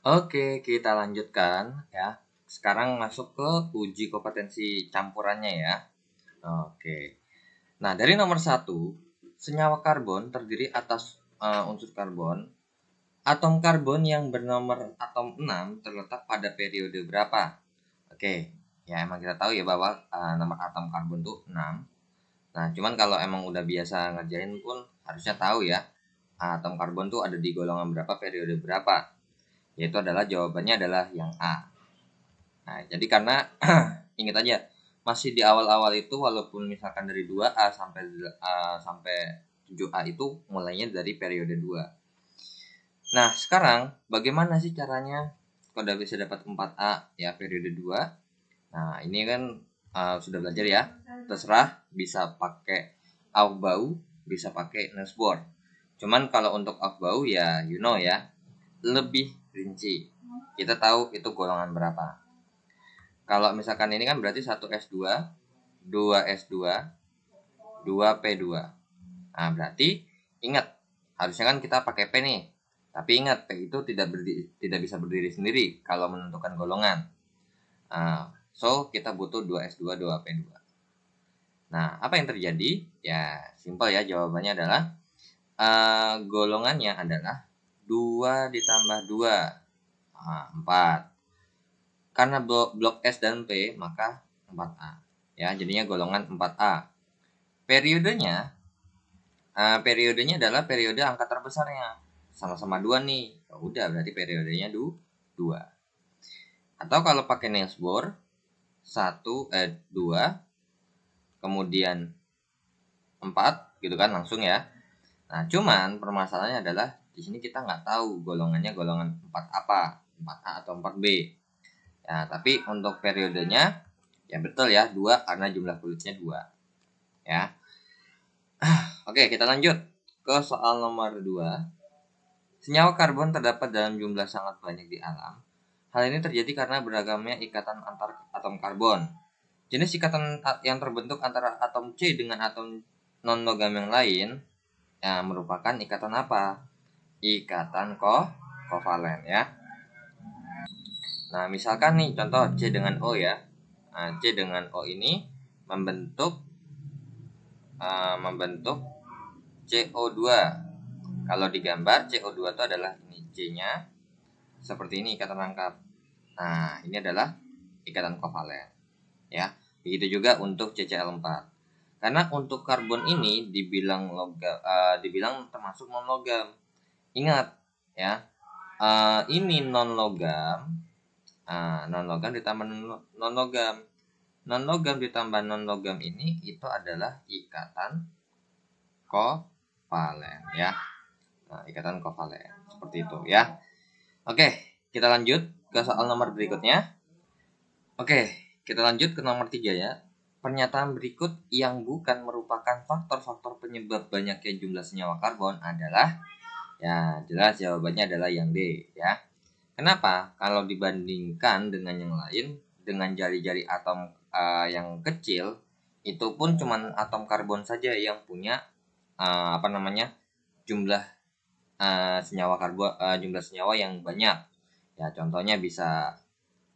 Oke, kita lanjutkan ya. Sekarang masuk ke uji kompetensi campurannya ya. Oke. Nah, dari nomor satu, senyawa karbon terdiri atas unsur karbon. Atom karbon yang bernomor atom 6 terletak pada periode berapa? Oke, ya emang kita tahu ya bahwa nomor atom karbon tuh 6. Nah, cuman kalau emang udah biasa ngerjain pun harusnya tahu ya, atom karbon tuh ada di golongan berapa, periode berapa. Yaitu adalah jawabannya adalah yang A. Nah, jadi karena ingat aja masih di awal-awal itu walaupun misalkan dari 2A sampai 7A itu mulainya dari periode 2. Nah, sekarang bagaimana sih caranya kalau udah bisa dapat 4A ya periode 2? Nah, ini kan sudah belajar ya. Terserah bisa pakai Aufbau, bisa pakai Niels Bohr. Cuman kalau untuk Aufbau ya you know ya, lebih rinci. Kita tahu itu golongan berapa. Kalau misalkan ini kan berarti 1S2, 2S2, 2P2. Nah, berarti ingat, harusnya kan kita pakai P nih. Tapi ingat, P itu tidak bisa berdiri sendiri kalau menentukan golongan. So, kita butuh 2S2, 2P2. Nah, apa yang terjadi? Ya, simpel ya, jawabannya adalah golongannya adalah 2 ditambah 2. 4. Karena blok S dan P, maka 4A. Ya, jadinya golongan 4A. Periodenya adalah periode angka terbesarnya. Sama-sama 2 nih. Ya udah, berarti periodenya 2. Atau kalau pakai Niels Bohr, 2, kemudian 4, gitu kan langsung ya. Nah, cuman permasalahannya adalah di sini kita nggak tahu golongannya golongan 4 apa, 4A atau 4B. Ya, tapi untuk periodenya ya betul ya, 2 karena jumlah kulitnya 2. Ya. Oke, kita lanjut ke soal nomor 2. Senyawa karbon terdapat dalam jumlah sangat banyak di alam. Hal ini terjadi karena beragamnya ikatan antar atom karbon. Jenis ikatan yang terbentuk antara atom C dengan atom non-logam yang lain ya, merupakan ikatan apa? Ikatan kovalen ya. Nah, misalkan nih contoh C dengan O ya. Nah, C dengan O ini membentuk CO2. Kalau digambar CO2 itu adalah ini C-nya seperti ini ikatan rangkap. Nah, ini adalah ikatan kovalen ya. Begitu juga untuk CCl4. Karena untuk karbon ini dibilang termasuk non logam. Ingat ya, ini non logam. Non logam ditambah non logam. Non logam ditambah non logam ini itu adalah ikatan kovalen ya. Nah, ikatan kovalen seperti itu ya. Oke, kita lanjut ke soal nomor berikutnya. Oke, kita lanjut ke nomor 3 ya. Pernyataan berikut yang bukan merupakan faktor-faktor penyebab banyaknya jumlah senyawa karbon adalah, ya jelas jawabannya adalah yang D ya. Kenapa? Kalau dibandingkan dengan yang lain, dengan jari-jari atom yang kecil, itu pun cuman atom karbon saja yang punya jumlah senyawa karbon, jumlah senyawa yang banyak. Ya contohnya bisa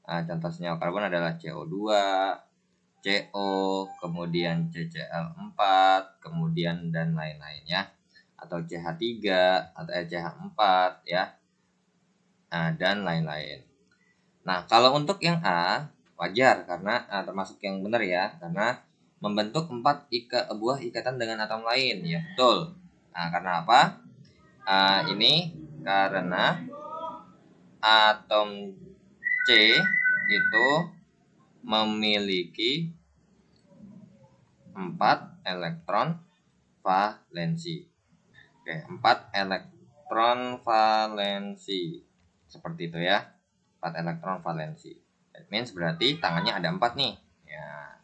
contoh senyawa karbon adalah CO2, CO, kemudian CCl4, kemudian dan lain-lain ya. Atau CH3 atau CH4 ya. Dan lain-lain. Nah, kalau untuk yang A wajar karena termasuk yang benar ya, karena membentuk 4 buah ikatan dengan atom lain ya, betul. Nah, karena apa? Ini karena atom C itu memiliki 4 elektron valensi. Oke, 4 elektron valensi. Seperti itu ya. 4 elektron valensi. That means berarti tangannya ada 4 nih. Ya.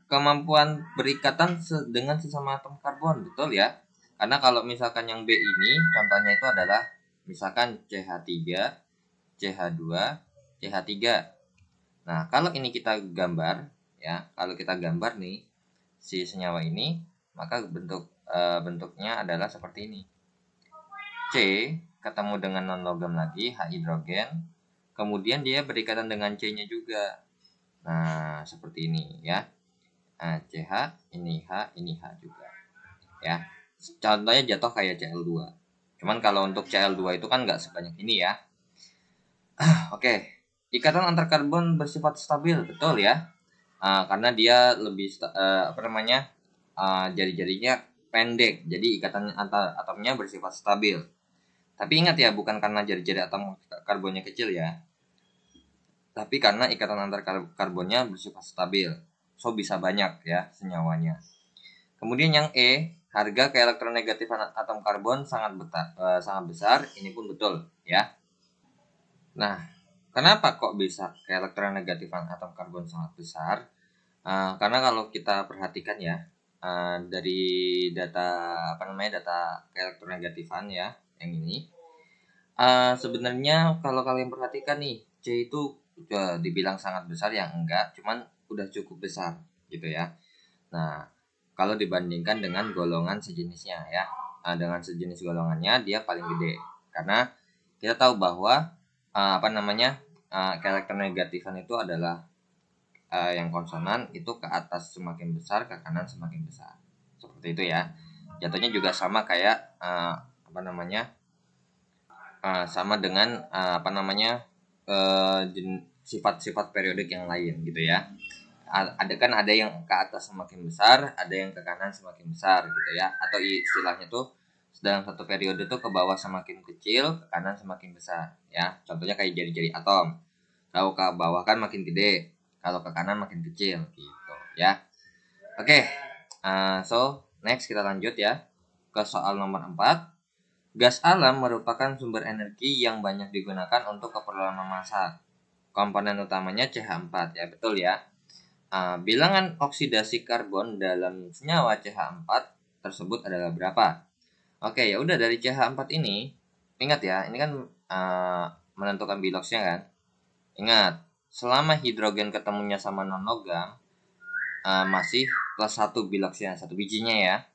Kemampuan berikatan dengan sesama atom karbon, betul ya. Karena kalau misalkan yang B ini contohnya itu adalah misalkan CH3, CH2, CH3. Nah, kalau ini kita gambar ya, kalau kita gambar nih si senyawa ini, maka bentuknya adalah seperti ini. C ketemu dengan non-logam lagi, H hidrogen. Kemudian dia berikatan dengan C-nya juga. Nah, seperti ini ya. Nah, CH, ini H juga. Ya. Contohnya jatuh kayak Cl2. Cuman kalau untuk Cl2 itu kan nggak sebanyak ini ya. Oke. Ikatan antar karbon bersifat stabil, betul ya. Karena dia lebih jari-jarinya pendek, jadi ikatan antar atomnya bersifat stabil. Tapi ingat ya, bukan karena jari-jari atom karbonnya kecil ya, tapi karena ikatan antar karbonnya bersifat stabil, so bisa banyak ya senyawanya. Kemudian yang E, harga keelektronegatifan atom karbon sangat besar, ini pun betul ya. Nah, kenapa kok bisa keelektronegatifan atom karbon sangat besar? Karena kalau kita perhatikan ya, dari data data keelektronegatifan ya, yang ini, sebenarnya kalau kalian perhatikan nih, C itu udah dibilang sangat besar ya enggak, cuman udah cukup besar gitu ya. Nah, kalau dibandingkan dengan golongan sejenisnya ya, dengan sejenis golongannya dia paling gede, karena kita tahu bahwa keelektronegatifan itu adalah yang konsonan itu ke atas semakin besar, ke kanan semakin besar, seperti itu ya. Jatuhnya juga sama kayak sama dengan sifat-sifat periodik yang lain gitu ya. Ada yang ke atas semakin besar, ada yang ke kanan semakin besar gitu ya, atau istilahnya tuh dalam satu periode tuh ke bawah semakin kecil, ke kanan semakin besar ya. Contohnya kayak jari-jari atom, kalau ke bawah kan makin gede, kalau ke kanan makin kecil gitu ya. Oke, so next kita lanjut ya ke soal nomor 4. Gas alam merupakan sumber energi yang banyak digunakan untuk keperluan memasak. Komponen utamanya CH4 ya, betul ya. Bilangan oksidasi karbon dalam senyawa CH4 tersebut adalah berapa? Oke, ya udah, dari CH4 ini, ingat ya, ini kan menentukan biloxnya kan. Ingat, selama hidrogen ketemunya sama non-logam, masih plus 1 biloxnya, satu bijinya ya.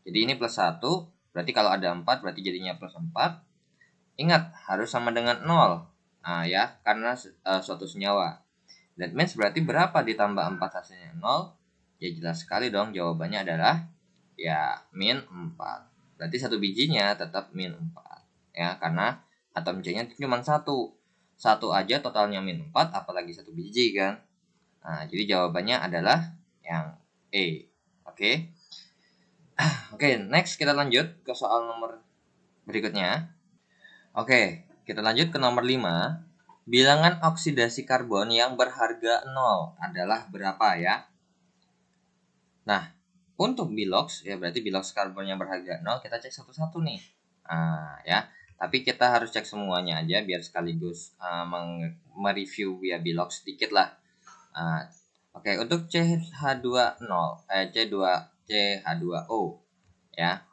Jadi ini plus 1, berarti kalau ada 4 berarti jadinya plus 4. Ingat, harus sama dengan 0. Ya, karena suatu senyawa. That means berarti berapa ditambah 4 hasilnya 0? Ya jelas sekali dong, jawabannya adalah ya min 4. Berarti satu bijinya tetap min 4. Ya, karena atom C-nya cuma 1. 1 aja totalnya min 4, apalagi satu biji kan. Jadi jawabannya adalah yang E. Oke. Oke, next kita lanjut ke soal nomor berikutnya. Oke, kita lanjut ke nomor 5. Bilangan oksidasi karbon yang berharga 0 adalah berapa ya? Nah, untuk bilox ya berarti bilox karbon yang berharga 0 kita cek satu-satu nih. Ya, tapi kita harus cek semuanya aja biar sekaligus mereview ya bilox sedikit lah. Oke, untuk CH2O ya.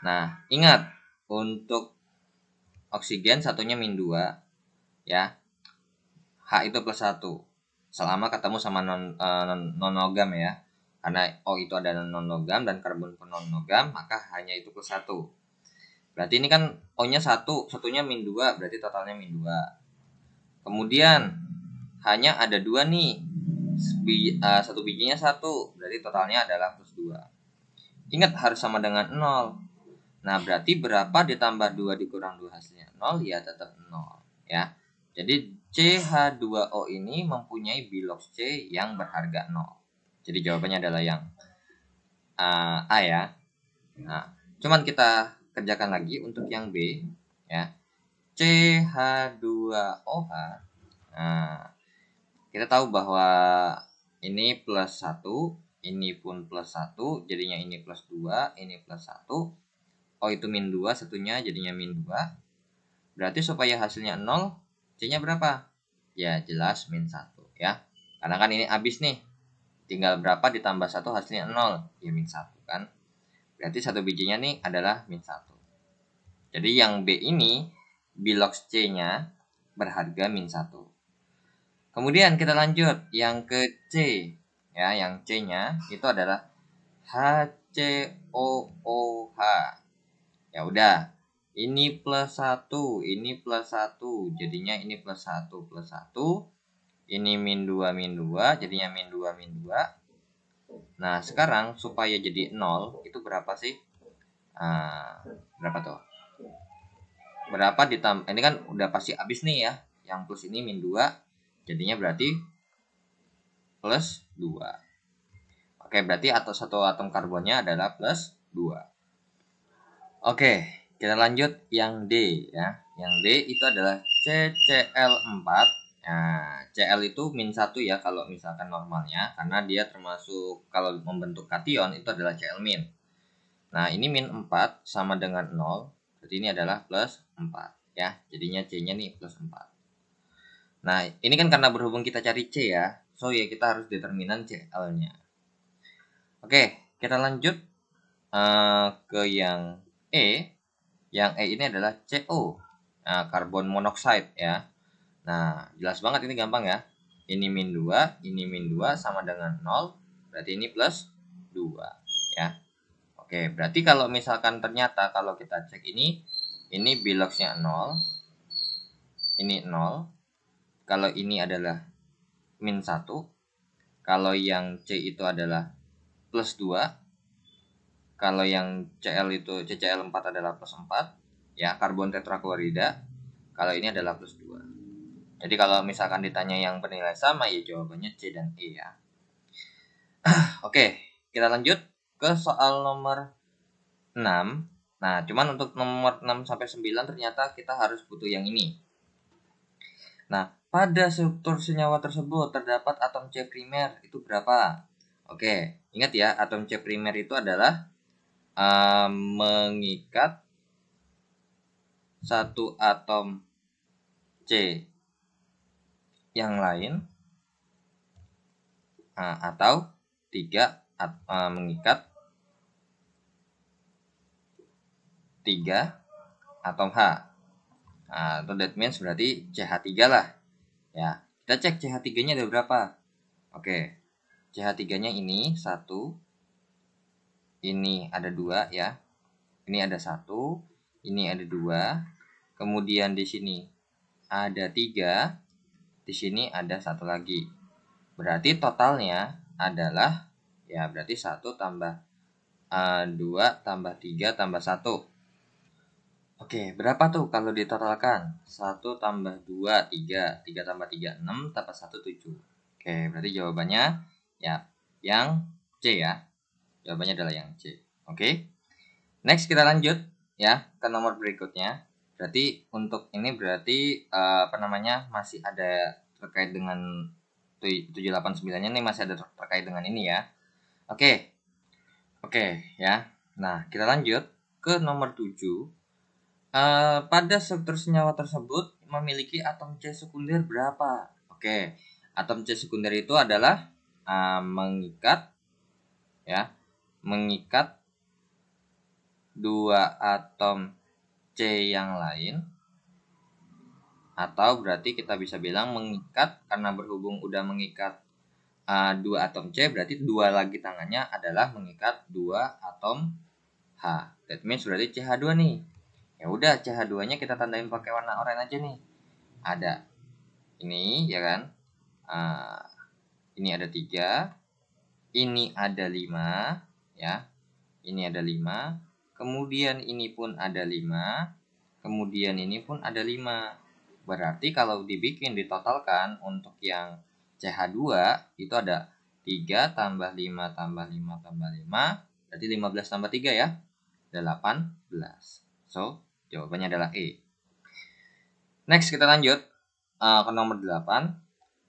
Nah, ingat untuk oksigen satunya min 2 ya. H itu plus 1 selama ketemu sama non-logam ya. Karena O itu ada non-logam dan karbon pun non-logam, maka hanya itu plus 1. Berarti ini kan O-nya 1, satunya min 2, berarti totalnya min 2. Kemudian hanya ada 2 nih. Satu bijinya 1, berarti totalnya adalah plus 2. Ingat harus sama dengan 0. Nah, berarti berapa ditambah 2 dikurang 2 hasilnya 0? Ya tetap 0 ya. Jadi CH2O ini mempunyai bilox C yang berharga 0. Jadi jawabannya adalah yang A ya. Nah, cuman kita kerjakan lagi untuk yang B ya. CH2OH. Nah, kita tahu bahwa ini plus 1, ini pun plus 1, jadinya ini plus 2, ini plus 1. O itu min 2, satunya jadinya min 2. Berarti supaya hasilnya 0, C-nya berapa? Ya jelas min 1 ya. Karena kan ini habis nih. Tinggal berapa ditambah 1 hasilnya 0? Ya min 1 kan. Berarti satu bijinya nih adalah min 1. Jadi yang B ini bilox C-nya berharga min 1. Kemudian kita lanjut yang ke C. Ya, yang C-nya itu adalah HCOOH. Ya udah, Ini plus 1, ini plus 1, jadinya ini plus 1 plus 1. Ini min 2 min 2, jadinya min 2 min 2. Nah, sekarang supaya jadi 0, itu berapa sih? Berapa tuh? Berapa ditambah, ini kan udah pasti habis nih ya. Yang plus ini min 2, jadinya berarti plus 2. Oke, berarti satu atom karbonnya adalah plus 2. Oke, kita lanjut yang D ya. Yang D itu adalah CCl4. Nah, Cl itu min 1 ya kalau misalkan normalnya, karena dia termasuk kalau membentuk kation itu adalah Cl min. Nah, ini min 4 sama dengan 0, berarti ini adalah plus 4 ya. Jadinya C-nya nih plus 4. Nah, ini kan karena berhubung kita cari C ya, so ya kita harus determinan Cl-nya. Oke, kita lanjut ke yang E. Yang E ini adalah CO, nah, karbon monoksida ya. Nah, jelas banget ini gampang ya. Ini min 2, ini min 2 sama dengan 0, berarti ini plus 2 ya. Oke, berarti kalau misalkan ternyata kalau kita cek ini biloxnya 0, ini 0. Kalau ini adalah min 1, kalau yang C itu adalah plus 2, kalau yang Cl itu CCl4 adalah plus 4 ya, karbon tetraklorida. Kalau ini adalah plus 2. Jadi kalau misalkan ditanya yang bernilai sama ya jawabannya C dan E ya. Oke, kita lanjut ke soal nomor 6. Nah, cuman untuk nomor 6 sampai 9 ternyata kita harus butuh yang ini. Nah, pada struktur senyawa tersebut terdapat atom C primer itu berapa? Oke, ingat ya, atom C primer itu adalah mengikat satu atom C yang lain atau mengikat 3 atom H. Atau that means berarti CH3 lah. Ya, kita cek CH3-nya ada berapa? Oke. CH3-nya ini 1. Ini ada 2 ya. Ini ada 1, ini ada 2. Kemudian di sini ada 3. Di sini ada 1 lagi. Berarti totalnya adalah ya berarti 1 tambah 2 tambah 3 tambah 1. Oke, berapa tuh kalau ditotalkan? 1 tambah 2, 3. 3 tambah 3, 6. Tambah 1, 7. Oke, berarti jawabannya ya yang C ya. Jawabannya adalah yang C. Oke. Next kita lanjut ya ke nomor berikutnya. Berarti untuk ini berarti masih ada terkait dengan 789-nya nih, masih ada terkait dengan ini ya. Oke. Oke ya. Nah, kita lanjut ke nomor 7. Pada struktur senyawa tersebut memiliki atom C sekunder berapa? Oke, atom C sekunder itu adalah mengikat 2 atom C yang lain, atau berarti kita bisa bilang mengikat, karena berhubung udah mengikat 2 atom C, berarti 2 lagi tangannya adalah mengikat 2 atom H. That means berarti CH2 nih. Ya udah, CH2-nya kita tandain pakai warna oranye aja nih. Ada ini ya kan. Ini ada 3. Ini ada 5 ya. Ini ada 5. Kemudian ini pun ada 5. Kemudian ini pun ada 5. Berarti kalau dibikin ditotalkan untuk yang CH2 itu ada 3 tambah 5 tambah 5 tambah 5. Berarti 15 tambah 3 ya. 18. So, jawabannya adalah E. Next kita lanjut ke nomor 8.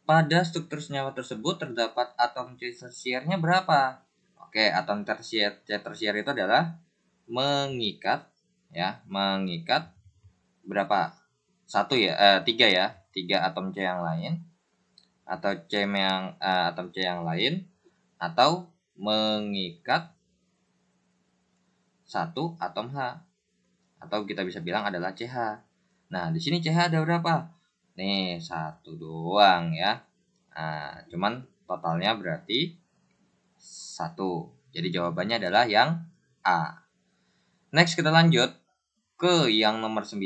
Pada struktur senyawa tersebut terdapat atom C tersiernya berapa? Oke, atom C tersier itu adalah mengikat berapa? 1 ya, 3 ya. 3 atom C yang lain, atau atom C yang lain, atau mengikat 1 atom H, atau kita bisa bilang adalah CH. Nah, di sini CH ada berapa? Nih, 1 doang ya. Cuman totalnya berarti 1. Jadi jawabannya adalah yang A. Next kita lanjut ke yang nomor 9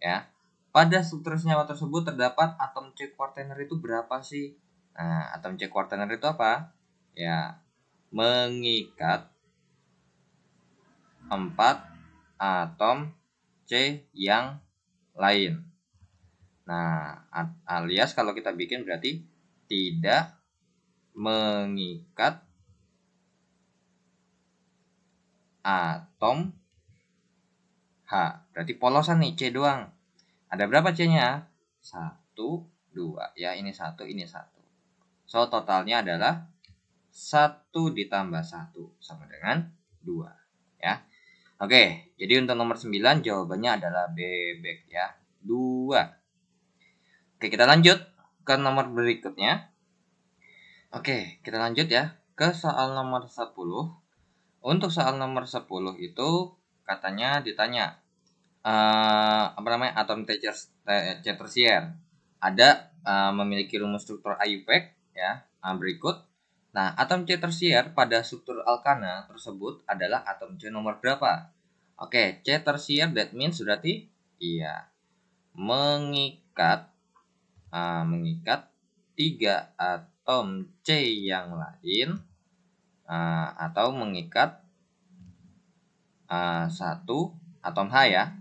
ya. Pada struktur senyawa tersebut terdapat atom C kuartener itu berapa sih? Nah, atom C kuartener itu apa? Ya, mengikat 4 atom C yang lain. Nah, alias kalau kita bikin berarti tidak mengikat atom H. Berarti polosan nih, C doang. Ada berapa C-nya? 1, 2. Ya, ini 1, ini 1. So, totalnya adalah 1 ditambah 1 sama dengan 2. Ya. Oke, jadi untuk nomor 9 jawabannya adalah bebek ya. 2. Oke, kita lanjut ke nomor berikutnya. Oke, kita lanjut ya ke soal nomor 10. Untuk soal nomor 10 itu katanya ditanya atom C tersier ada memiliki rumus struktur IUPAC ya berikut. Nah, atom C tersier pada struktur alkana tersebut adalah atom C nomor berapa? Oke, C tersier that means berarti iya mengikat 3 atom C yang lain atau mengikat 1 atom H ya.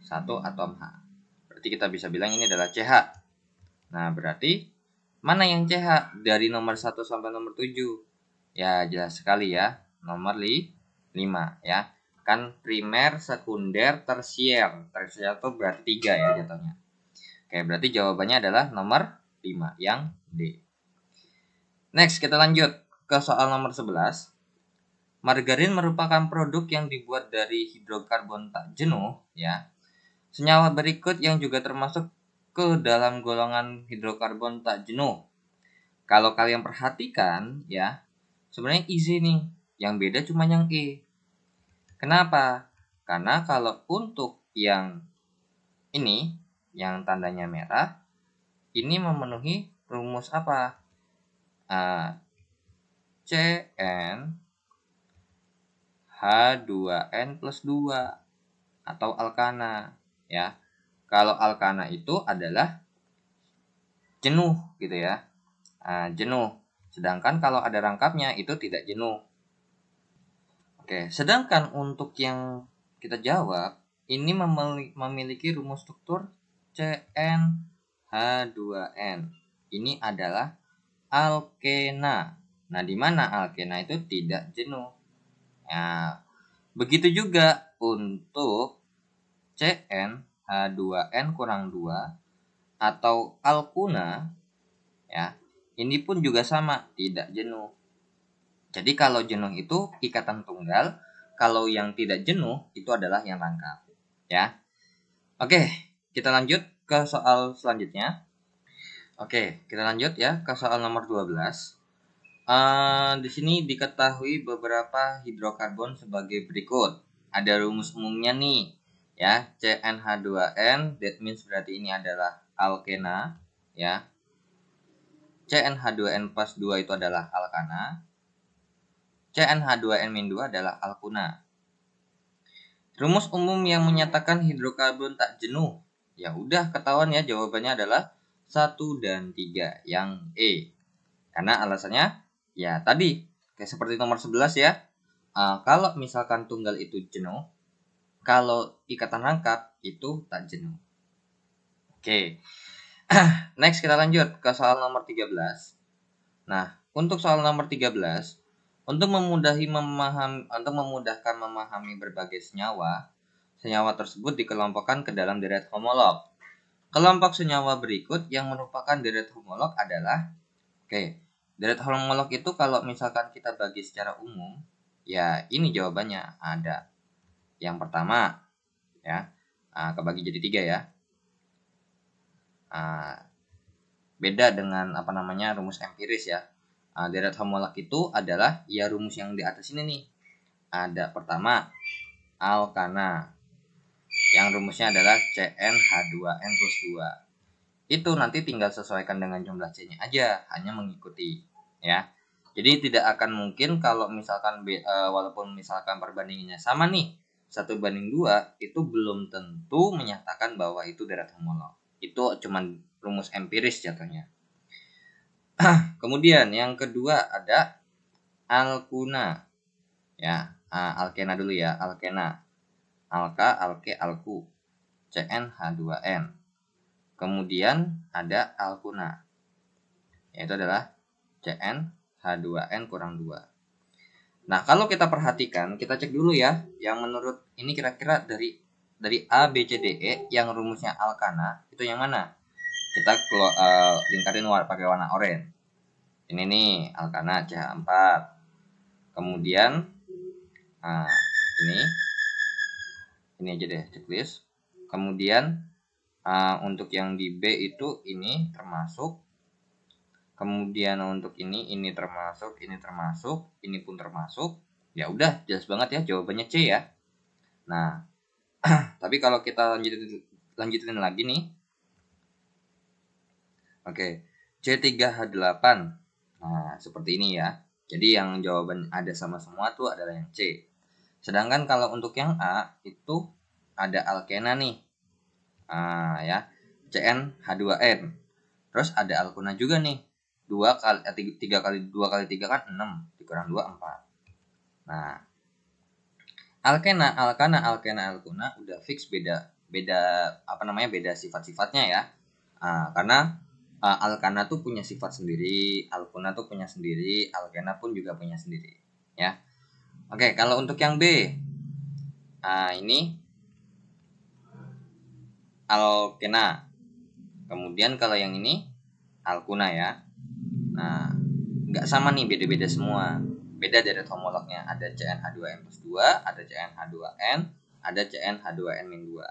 1 atom H. Berarti kita bisa bilang ini adalah CH. Nah, berarti mana yang CH dari nomor 1 sampai nomor 7? Ya, jelas sekali ya. Nomor 5 ya. Kan primer, sekunder, tersier. Tersier itu berarti 3 ya jatuhnya. Oke, berarti jawabannya adalah nomor 5 yang D. Next, kita lanjut ke soal nomor 11. Margarin merupakan produk yang dibuat dari hidrokarbon tak jenuh ya. Senyawa berikut yang juga termasuk ke dalam golongan hidrokarbon tak jenuh. Kalau kalian perhatikan ya, sebenarnya easy nih. Yang beda cuma yang E. Kenapa? Karena kalau untuk yang ini, yang tandanya merah, ini memenuhi rumus apa? CN H2N plus 2 atau alkana ya. Kalau alkana itu adalah jenuh gitu ya. Jenuh. Sedangkan kalau ada rangkapnya itu tidak jenuh. Oke, sedangkan untuk yang kita jawab ini memiliki rumus struktur CnH2n. Ini adalah alkena. Nah, di mana alkena itu tidak jenuh. Nah, begitu juga untuk CnH2n kurang 2 atau alkuna ya. Ini pun juga sama, tidak jenuh. Jadi kalau jenuh itu ikatan tunggal, kalau yang tidak jenuh itu adalah yang rangkap, ya. Oke, kita lanjut ke soal selanjutnya. Oke, kita lanjut ya ke soal nomor 12. Di sini diketahui beberapa hidrokarbon sebagai berikut. Ada rumus umumnya nih, ya. CnH2n, that means berarti ini adalah alkena, ya. CnH2n plus 2 itu adalah alkana. CnH2n-2 adalah alkuna. Rumus umum yang menyatakan hidrokarbon tak jenuh. Ya udah ketahuan ya, jawabannya adalah 1 dan 3 yang E. Karena alasannya ya tadi kayak seperti nomor 11 ya. Kalau misalkan tunggal itu jenuh, kalau ikatan rangkap itu tak jenuh. Oke. Next kita lanjut ke soal nomor 13. Nah, untuk soal nomor 13, untuk memudahkan memahami berbagai senyawa, senyawa tersebut dikelompokkan ke dalam deret homolog. Kelompok senyawa berikut yang merupakan deret homolog adalah, deret homolog itu kalau misalkan kita bagi secara umum, ya ini jawabannya ada. Yang pertama, ya, kebagi jadi 3 ya. Beda dengan rumus empiris ya. Deret homolog itu adalah ya rumus yang di atas ini nih. Ada pertama alkana yang rumusnya adalah CnH2n plus 2. Itu nanti tinggal sesuaikan dengan jumlah C-nya aja, hanya mengikuti ya. Jadi tidak akan mungkin kalau misalkan walaupun misalkan perbandingannya sama nih, 1:2 itu belum tentu menyatakan bahwa itu darat homolog. Itu cuman rumus empiris jatuhnya. Kemudian yang kedua ada alkuna. Ya, alkena dulu ya, alkena. Alka, alke, alku. CnH2n. Kemudian ada alkuna, yaitu adalah CnH2n kurang 2. Nah, kalau kita perhatikan, kita cek dulu ya, yang menurut ini kira-kira dari A, B, C, D, E, yang rumusnya alkana, itu yang mana? Kita lingkarin pakai warna oranye. Ini nih, alkana CH4. Kemudian, ini aja deh, checklist. Kemudian, untuk yang di B itu ini termasuk. Kemudian untuk ini termasuk, ini pun termasuk. Ya udah, jelas banget ya jawabannya C ya. Nah, tapi kalau kita lanjutin lagi nih. Oke, C3H8. Nah, seperti ini ya. Jadi yang jawaban ada sama semua tuh adalah yang C. Sedangkan kalau untuk yang A itu ada alkena nih. Ya, CnH2n. Terus ada alkuna juga nih. 3 kali 2 kali 3 kan 6, dikurang 2 4. Nah, alkena, alkuna udah fix beda sifat-sifatnya ya. Karena alkana tuh punya sifat sendiri, alkuna tuh punya sendiri, alkena pun juga punya sendiri ya. Oke, kalau untuk yang B, ini alkena. Kemudian kalau yang ini alkuna ya. Nah, nggak sama nih, beda-beda semua. Beda dari homolognya. Ada CnH2n plus 2, ada CnH2n, ada CnH2n-2.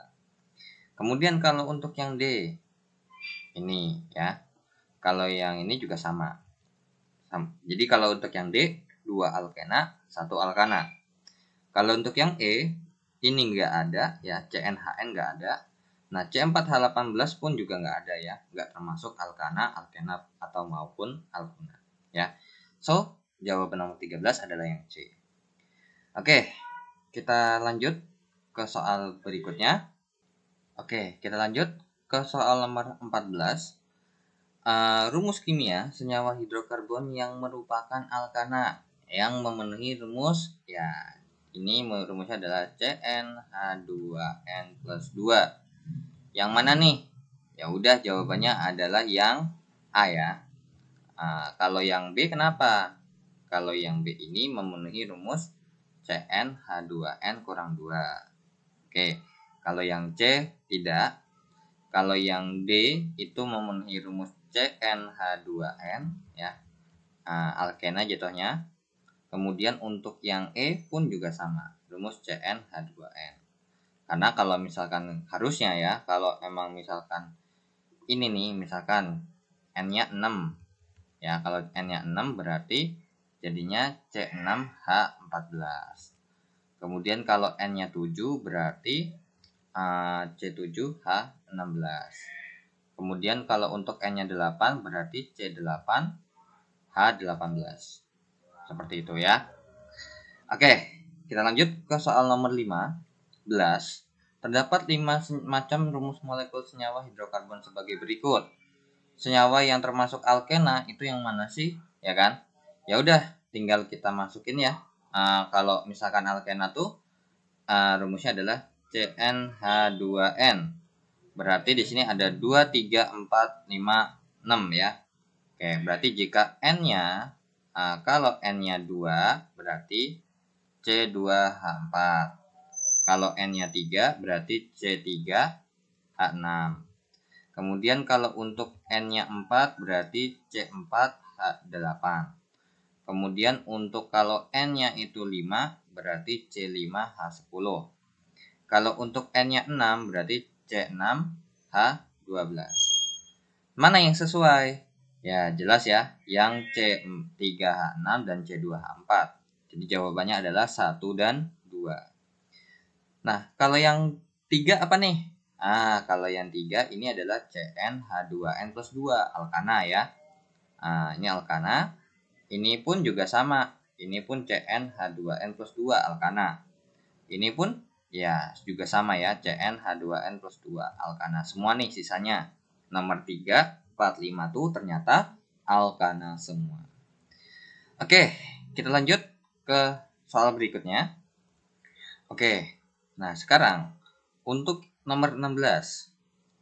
Kemudian kalau untuk yang D, ini ya. Kalau yang ini juga sama. Jadi kalau untuk yang D, 2 alkena, 1 alkana. Kalau untuk yang E, ini nggak ada ya, CnHn nggak ada. Nah, C4H18 pun juga nggak ada ya, nggak termasuk alkana, alkena, atau maupun alkuna ya. So, jawaban nomor 13 adalah yang C. Oke, kita lanjut ke soal berikutnya. Oke, kita lanjut ke soal nomor 14. Rumus kimia senyawa hidrokarbon yang merupakan alkana yang memenuhi rumus ya. Ini rumusnya adalah CnH2n plus 2. Yang mana nih? Ya udah, jawabannya adalah yang A ya. Kalau yang B kenapa? Kalau yang B ini memenuhi rumus CnH2n kurang 2. Oke, kalau yang C tidak. Kalau yang D itu memenuhi rumus CnH2n ya. Alkena jatuhnya. Kemudian untuk yang E pun juga sama, rumus CnH2n. Karena kalau misalkan harusnya ya, kalau emang misalkan ini nih, misalkan N-nya 6. Ya, kalau N-nya 6 berarti jadinya C6H14. Kemudian kalau N-nya 7 berarti C7H16. Kemudian kalau untuk N-nya 8 berarti C8H18. Seperti itu ya. Oke, kita lanjut ke soal nomor 15. Terdapat 5 macam rumus molekul senyawa hidrokarbon sebagai berikut. Senyawa yang termasuk alkena itu yang mana sih? Ya kan? Ya udah, tinggal kita masukin ya. Kalau misalkan alkena tuh rumusnya adalah CnH2n. Berarti di sini ada 2 3 4 5 6 ya. Oke, berarti jika N-nya kalau N-nya 2 berarti C2H4. Kalau N-nya 3 berarti C3H6. Kemudian kalau untuk N-nya 4 berarti C4H8. Kemudian untuk kalau N-nya itu 5 berarti C5H10. Kalau untuk N-nya 6 berarti C6H12. Mana yang sesuai? Ya jelas ya, yang C3H6 dan C2H4. Jadi jawabannya adalah 1 dan 2. Nah, kalau yang 3 apa nih? Kalau yang 3 ini adalah CnH2n plus 2, alkana ya. Ini alkana. Ini pun juga sama. Ini pun CnH2n plus 2, alkana. Ini pun Ya, juga sama ya, CnH2n plus 2 alkana semua nih sisanya. Nomor 3, 4, 5 tuh ternyata alkana semua. Oke, kita lanjut ke soal berikutnya. Oke, nah sekarang untuk nomor 16.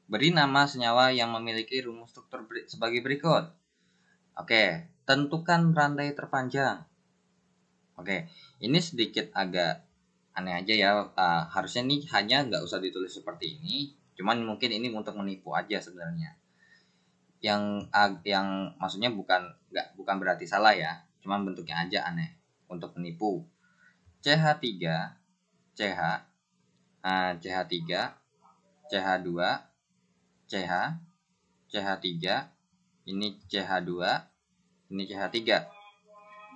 Beri nama senyawa yang memiliki rumus struktur sebagai berikut. Oke, tentukan rantai terpanjang. Oke, ini sedikit agak aneh aja ya. Harusnya nih hanya nggak usah ditulis seperti ini. Cuman mungkin ini untuk menipu aja sebenarnya. Yang maksudnya bukan berarti salah ya. Cuman bentuknya aja aneh untuk menipu. CH3, CH, CH3, CH2, CH, CH3, ini CH2, ini CH3.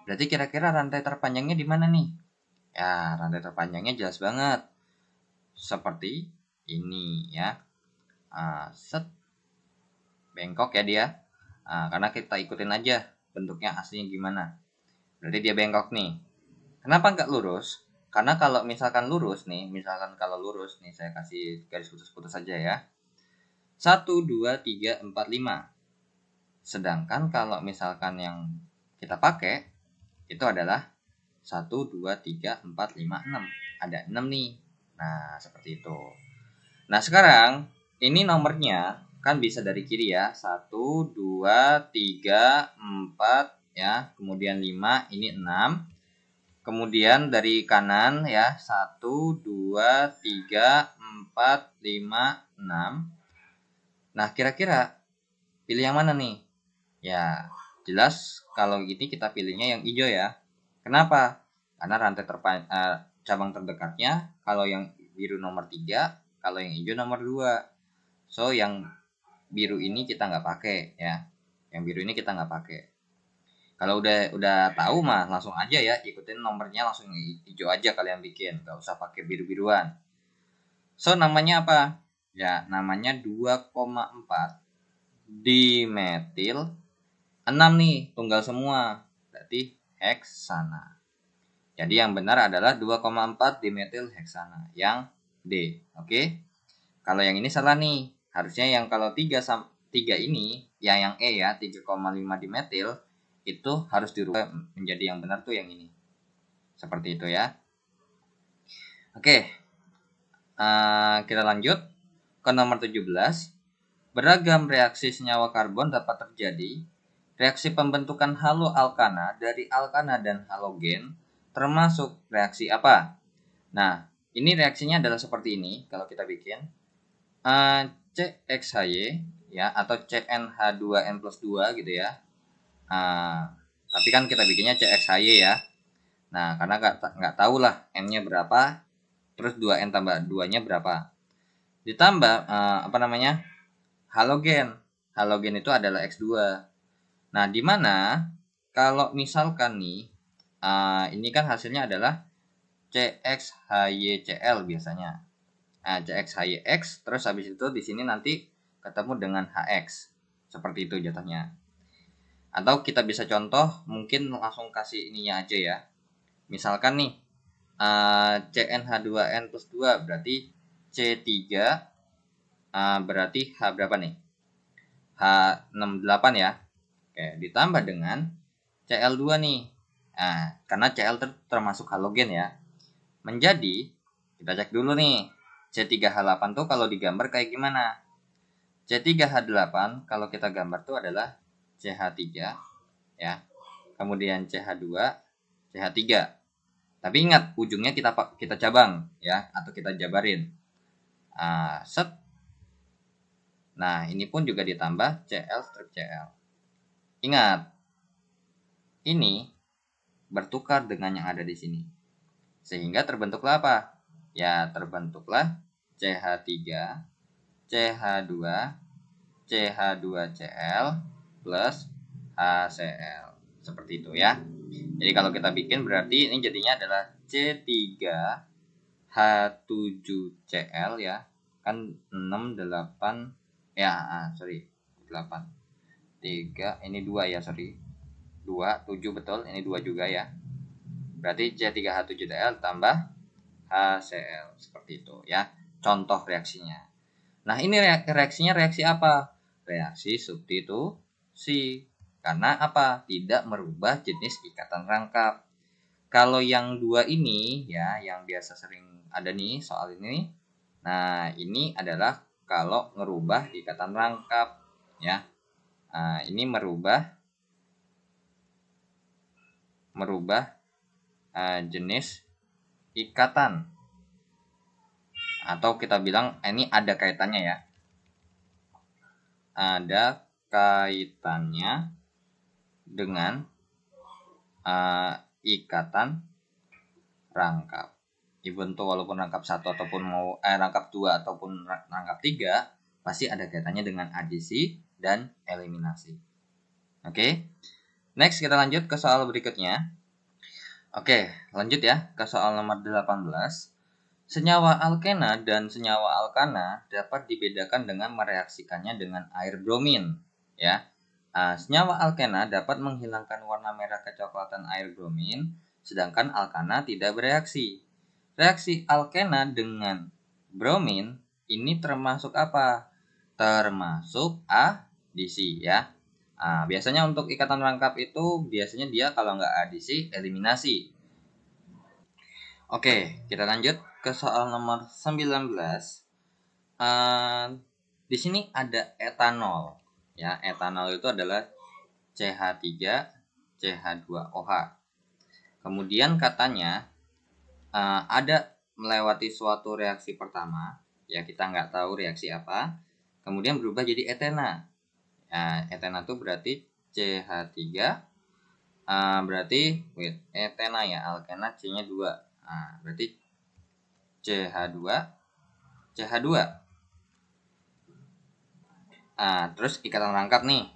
Berarti kira-kira rantai terpanjangnya di mana nih? Ya, rantai terpanjangnya jelas banget. Seperti ini ya. Set. Bengkok ya dia. Karena kita ikutin aja bentuknya aslinya gimana. Berarti dia bengkok nih. Kenapa nggak lurus? Karena kalau misalkan lurus nih, saya kasih garis putus-putus saja ya. 1, 2, 3, 4, 5. Sedangkan kalau misalkan yang kita pakai itu adalah 1, 2, 3, 4, 5, 6. Ada 6 nih. Nah, seperti itu. Nah, sekarang ini nomornya kan bisa dari kiri ya. 1, 2, 3, 4 ya. Kemudian 5, ini 6. Kemudian dari kanan ya. 1, 2, 3, 4, 5, 6. Nah, kira-kira pilih yang mana nih? Ya, jelas kalau gini kita pilihnya yang hijau ya. Kenapa? Karena rantai cabang terdekatnya kalau yang biru nomor 3, kalau yang hijau nomor 2. So, yang biru ini kita nggak pakai ya. Yang biru ini kita nggak pakai. Kalau udah tahu mah langsung aja ya, ikutin nomornya langsung hijau aja kalian bikin. Nggak usah pakai biru-biruan. So, namanya apa? Ya, namanya 2,4 dimetil 6 nih, tunggal semua. Berarti heksana. Jadi yang benar adalah 2,4 dimetil heksana. Yang D. Oke. Kalau yang ini salah nih. Harusnya yang kalau 3 ini, yang E ya, 3,5 dimetil, itu harus dirubah menjadi yang benar tuh yang ini. Seperti itu ya. Oke. Kita lanjut ke nomor 17. Beragam reaksi senyawa karbon dapat terjadi. Reaksi pembentukan haloalkana dari alkana dan halogen termasuk reaksi apa? Nah, ini reaksinya adalah seperti ini kalau kita bikin. CXHY ya atau CnH2n plus 2 gitu ya. Tapi kan kita bikinnya CXHY ya. Nah, karena nggak tahu lah n-nya berapa, terus 2n tambah 2-nya berapa. Ditambah halogen. Halogen itu adalah X2. Nah, di mana kalau misalkan nih, ini kan hasilnya adalah CXHYCl biasanya. Nah, CXHYX, terus habis itu di sini nanti ketemu dengan HX. Seperti itu jatuhnya. Atau kita bisa contoh, mungkin langsung kasih ininya aja ya. Misalkan nih, CnH2n plus 2 berarti C3, berarti H berapa nih? H68 ya. Oke, ditambah dengan Cl2 nih. Nah, karena Cl termasuk halogen ya. Menjadi, kita cek dulu nih. C3H8 tuh kalau digambar kayak gimana? C3H8 kalau kita gambar tuh adalah CH3 ya. Kemudian CH2, CH3. Tapi ingat ujungnya kita cabang ya atau kita jabarin. Set. Nah, ini pun juga ditambah Cl strip Cl. Ingat, ini bertukar dengan yang ada di sini. Sehingga terbentuklah apa? Ya, terbentuklah CH3, CH2, CH2Cl plus HCl. Seperti itu ya. Jadi kalau kita bikin berarti ini jadinya adalah C3H7Cl ya. Kan 6, 8, ya, 8. 3, ini 2 ya, 2, 7 betul, ini 2 juga ya. Berarti C3H7Cl tambah HCl seperti itu ya. Contoh reaksinya. Nah, ini reaksinya reaksi apa? Reaksi substitusi. Karena apa? Tidak merubah jenis ikatan rangkap. Kalau yang dua ini ya, yang biasa sering ada nih soal ini. Nah, ini adalah kalau ngerubah ikatan rangkap ya. Nah, ini merubah jenis ikatan, atau kita bilang ini ada kaitannya ya. Ada kaitannya dengan ikatan rangkap. Even tuh walaupun rangkap 1 ataupun rangkap 2 ataupun rangkap 3 pasti ada kaitannya dengan adisi dan eliminasi. Oke. Next kita lanjut ke soal berikutnya. Oke, lanjut ya ke soal nomor 18. Senyawa alkena dan senyawa alkana dapat dibedakan dengan mereaksikannya dengan air bromin ya. Senyawa alkena dapat menghilangkan warna merah kecoklatan air bromin, sedangkan alkana tidak bereaksi. Reaksi alkena dengan bromin ini termasuk apa? Termasuk adisi ya. Biasanya untuk ikatan rangkap itu biasanya dia kalau nggak adisi, eliminasi. Oke, kita lanjut ke soal nomor 19. Di sini ada etanol. Ya, etanol itu adalah CH3 CH2OH. Kemudian katanya ada melewati suatu reaksi pertama, ya kita nggak tahu reaksi apa. Kemudian berubah jadi etena. Etena itu berarti CH3 berarti etena ya, alkena C-nya 2. Berarti CH2 CH2. Terus ikatan rangkap nih.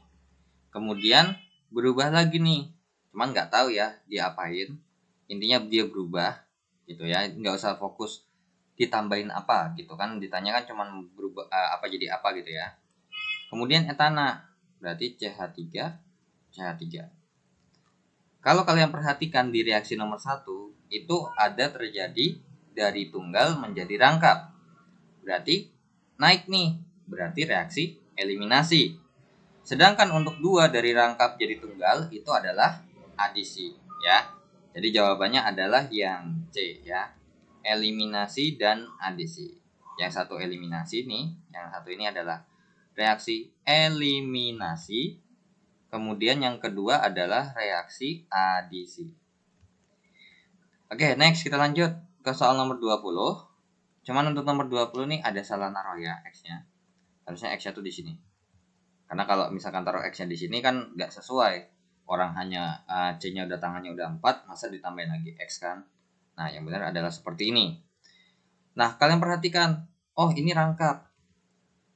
Kemudian berubah lagi nih. Cuman nggak tahu ya diapain. Intinya dia berubah gitu ya. Nggak usah fokus ditambahin apa gitu kan. Ditanya kan cuman berubah apa jadi apa gitu ya. Kemudian etana berarti CH3 CH3. Kalau kalian perhatikan di reaksi nomor 1, itu ada terjadi dari tunggal menjadi rangkap. Berarti naik nih, berarti reaksi eliminasi. Sedangkan untuk 2 dari rangkap jadi tunggal itu adalah adisi ya. Jadi jawabannya adalah yang C ya. Eliminasi dan adisi. Yang satu eliminasi nih, yang satu ini adalah reaksi eliminasi. Kemudian yang kedua adalah reaksi adisi. Oke, next kita lanjut ke soal nomor 20. Cuman untuk nomor 20 nih ada salah naruh ya X-nya. Harusnya X-nya tuh di sini. Karena kalau misalkan taruh X-nya di sini kan nggak sesuai. Orang hanya C-nya udah tangannya udah 4, masa ditambahin lagi X kan. Nah, yang benar adalah seperti ini. Nah, kalian perhatikan. Oh, ini rangkap.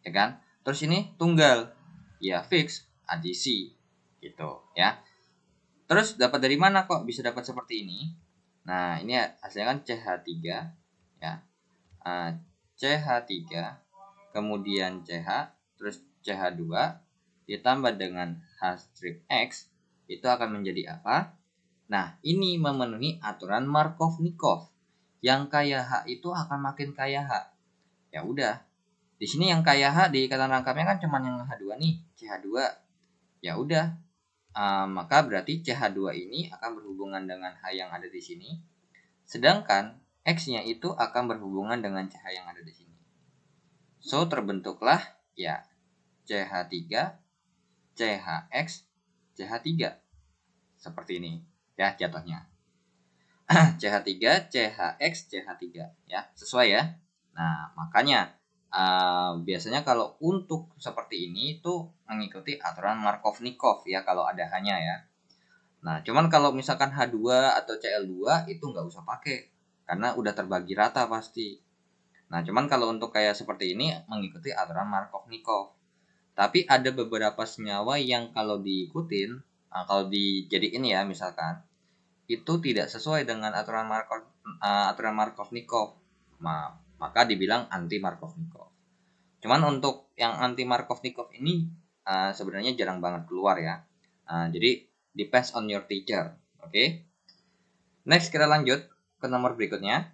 Ya kan? Terus ini tunggal. Ya, fix adisi. Gitu ya. Terus dapat dari mana kok bisa dapat seperti ini? Nah, ini hasilnya kan CH3 ya. CH3 kemudian CH terus CH2 ditambah dengan H strip X itu akan menjadi apa? Nah, ini memenuhi aturan Markov-Nikov. Yang kaya H itu akan makin kaya H. Ya udah. Di sini yang kaya H di ikatan rangkapnya kan cuma yang H2 nih, CH2. Ya udah. Maka berarti CH2 ini akan berhubungan dengan H yang ada di sini. Sedangkan X-nya itu akan berhubungan dengan CH yang ada di sini. So, terbentuklah ya CH3, CHX, CH3. Seperti ini ya jatuhnya. CH3, CHX, CH3 ya, sesuai ya. Nah, makanya biasanya kalau untuk seperti ini itu mengikuti aturan Markov-Nikov ya kalau ada hanya ya. Nah, cuman kalau misalkan H2 atau Cl2 itu nggak usah pakai karena udah terbagi rata pasti. Nah, cuman kalau untuk kayak seperti ini mengikuti aturan Markov-Nikov. Tapi ada beberapa senyawa yang kalau diikutin, kalau dijadiin ya misalkan, itu tidak sesuai dengan aturan Markov-Nikov. Maka dibilang anti Markov-Nikov. Cuman untuk yang anti Markov-Nikov ini sebenarnya jarang banget keluar ya. Jadi depends on your teacher. Oke. Next kita lanjut ke nomor berikutnya.